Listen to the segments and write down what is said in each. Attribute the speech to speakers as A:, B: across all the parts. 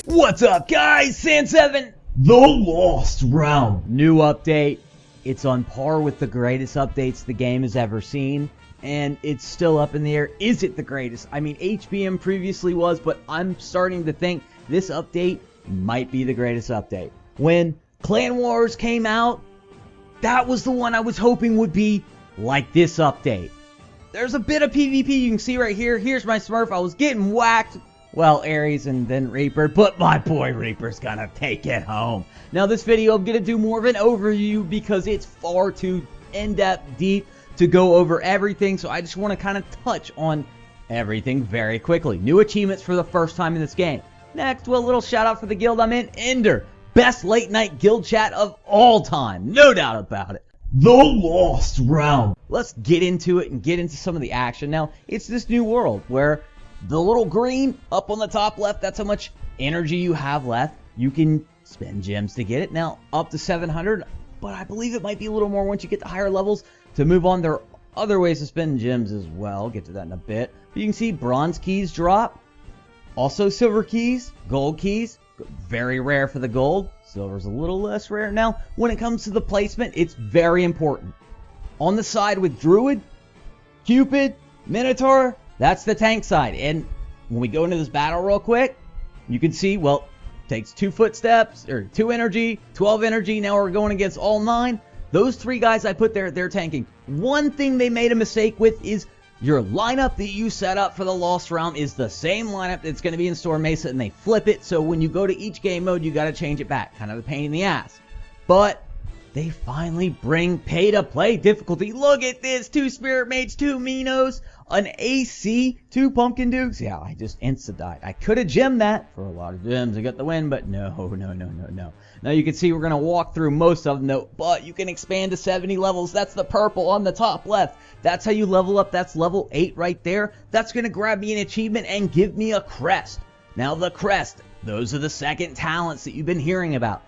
A: What's up, guys? Sand7, The Lost Realm. New update. It's on par with the greatest updates the game has ever seen, and it's still up in the air. Is it the greatest? I mean, HBM previously was, but I'm starting to think this update might be the greatest update. When Clan Wars came out, that was the one I was hoping would be like this update. There's a bit of PvP you can see right here. Here's my Smurf. I was getting whacked. Well, Ares and then Reaper, but my boy Reaper's gonna take it home. Now this video, I'm gonna do more of an overview because it's far too in-depth, deep to go over everything, so I just want to kind of touch on everything very quickly. New achievements for the first time in this game. Next, well, a little shout out for the guild I'm in, Ender. Best late night guild chat of all time, no doubt about it. The Lost Realm. Let's get into it and get into some of the action. Now, it's this new world where the little green up on the top left, that's how much energy you have left. You can spend gems to get it. Now, up to 700, but I believe it might be a little more once you get to higher levels to move on. There are other ways to spend gems as well. Get to that in a bit. But you can see bronze keys drop. Also silver keys, gold keys. Very rare for the gold. Silver's a little less rare. Now, when it comes to the placement, it's very important. On the side with Druid, Cupid, Minotaur, that's the tank side. And when we go into this battle real quick, you can see, well, takes 2 footsteps, or 2 energy, 12 energy. Now we're going against all 9. Those 3 guys I put there, they're tanking. One thing they made a mistake with is your lineup that you set up for the Lost Realm is the same lineup that's going to be in Storm Mesa, and they flip it. So when you go to each game mode, you got to change it back. Kind of a pain in the ass. But they finally bring pay-to-play difficulty. Look at this. 2 Spirit Mages, 2 Minos, an AC, 2 Pumpkin Dukes. Yeah, I just insta-died. I could have gemmed that for a lot of gems. I got the win, but no. Now you can see we're going to walk through most of them, though, but you can expand to 70 levels. That's the purple on the top left. That's how you level up. That's level 8 right there. That's going to grab me an achievement and give me a crest. Now the crest, those are the second talents that you've been hearing about.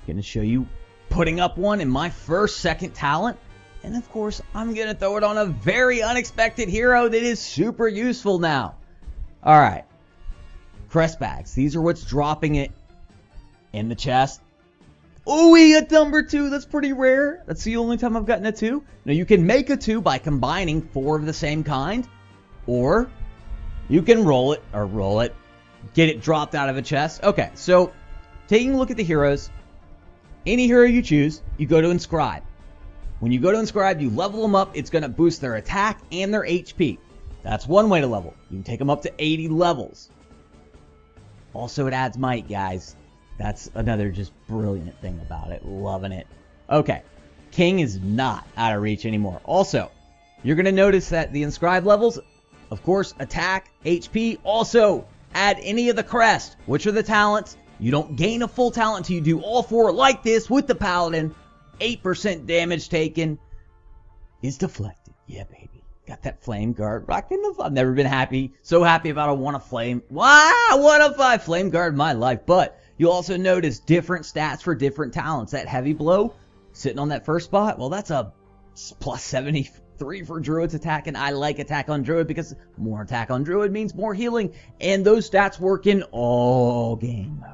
A: I'm going to show you putting up one in my first second talent. And of course, I'm going to throw it on a very unexpected hero that is super useful now. Alright. Crest bags. These are what's dropping it in the chest. Oh, we got number 2. That's pretty rare. That's the only time I've gotten a 2. Now, you can make a 2 by combining 4 of the same kind. Or you can roll it, get it dropped out of a chest. Okay, so taking a look at the heroes. Any hero you choose, you go to Inscribe. When you go to Inscribe, you level them up. It's going to boost their attack and their HP. That's one way to level. You can take them up to 80 levels. Also, it adds might, guys. That's another just brilliant thing about it. Loving it. Okay. King is not out of reach anymore. Also, you're going to notice that the Inscribe levels, of course, attack, HP. Also, add any of the crest, which are the talents. You don't gain a full talent until you do all 4 like this with the Paladin. 8% damage taken is deflected. Yeah, baby. Got that flame guard. Rocking the... I've never been so happy about a 1 of flame. Wow, 1 of 5 flame guard in my life. But you'll also notice different stats for different talents. That heavy blow sitting on that first spot, well, that's a plus 73 for Druid's attack. And I like attack on Druid because more attack on Druid means more healing. And those stats work in all game modes.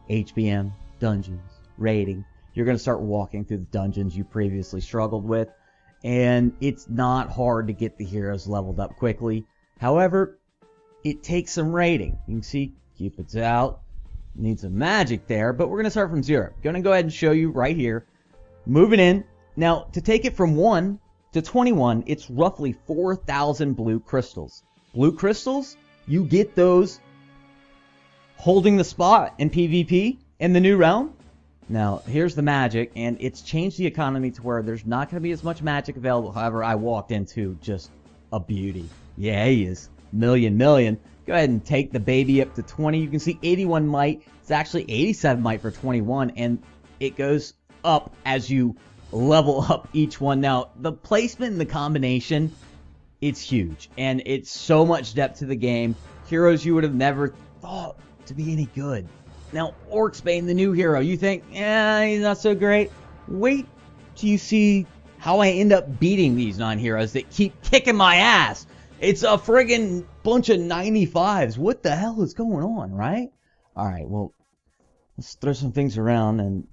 A: HBM, dungeons, raiding. You're going to start walking through the dungeons you previously struggled with. And it's not hard to get the heroes leveled up quickly. However, it takes some raiding. You can see Cupid's out. Need some magic there, but we're going to start from 0. Going to go ahead and show you right here. Moving in. Now, to take it from 1 to 21, it's roughly 4,000 blue crystals. Blue crystals, you get those holding the spot in PvP in the new realm. Now, here's the magic, and it's changed the economy to where there's not going to be as much magic available. However, I walked into just a beauty. Yeah, he is. Million. Go ahead and take the baby up to 20. You can see 81 might. It's actually 87 might for 21, and it goes up as you level up each one. Now, the placement and the combination, it's huge, and it's so much depth to the game. Heroes you would have never thought to be any good. Now, Orcsbane, the new hero, you think, he's not so great. Wait till you see how I end up beating these non-heroes that keep kicking my ass. It's a friggin' bunch of 95s. What the hell is going on, right? Alright, well, let's throw some things around. And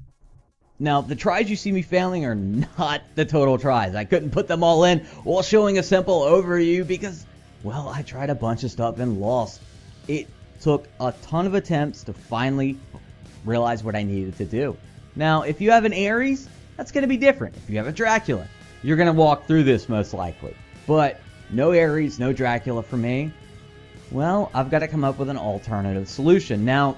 A: now, the tries you see me failing are not the total tries. I couldn't put them all in while showing a simple overview because, well, I tried a bunch of stuff and lost. It took a ton of attempts to finally realize what I needed to do. Now, if you have an Ares, that's going to be different. If you have a Dracula, you're going to walk through this most likely. But no Ares, no Dracula for me. Well, I've got to come up with an alternative solution. Now,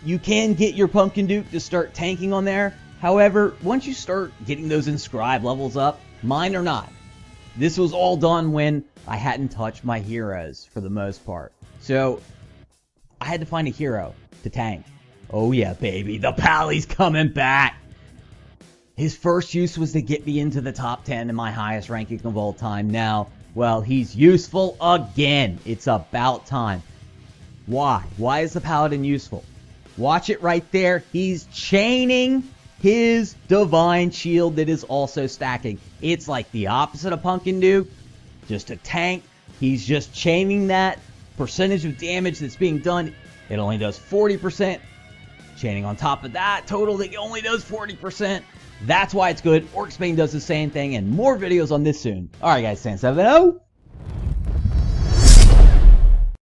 A: you can get your Pumpkin Duke to start tanking on there. However, once you start getting those inscribed levels up, mine or not, this was all done when I hadn't touched my heroes for the most part. So, I had to find a hero to tank. Oh yeah, baby, the Pally's coming back! His first use was to get me into the top 10 in my highest ranking of all time. Now, well, he's useful again. It's about time. Why? Why is the Paladin useful? Watch it right there. He's chaining his Divine Shield that is also stacking. It's like the opposite of Pumpkin Duke. Just a tank. He's just chaining that percentage of damage that's being done. It only does 40%. Chaining on top of that, total that only does 40%. That's why it's good. Orcsbane does the same thing, and more videos on this soon. Alright guys, San 7-0.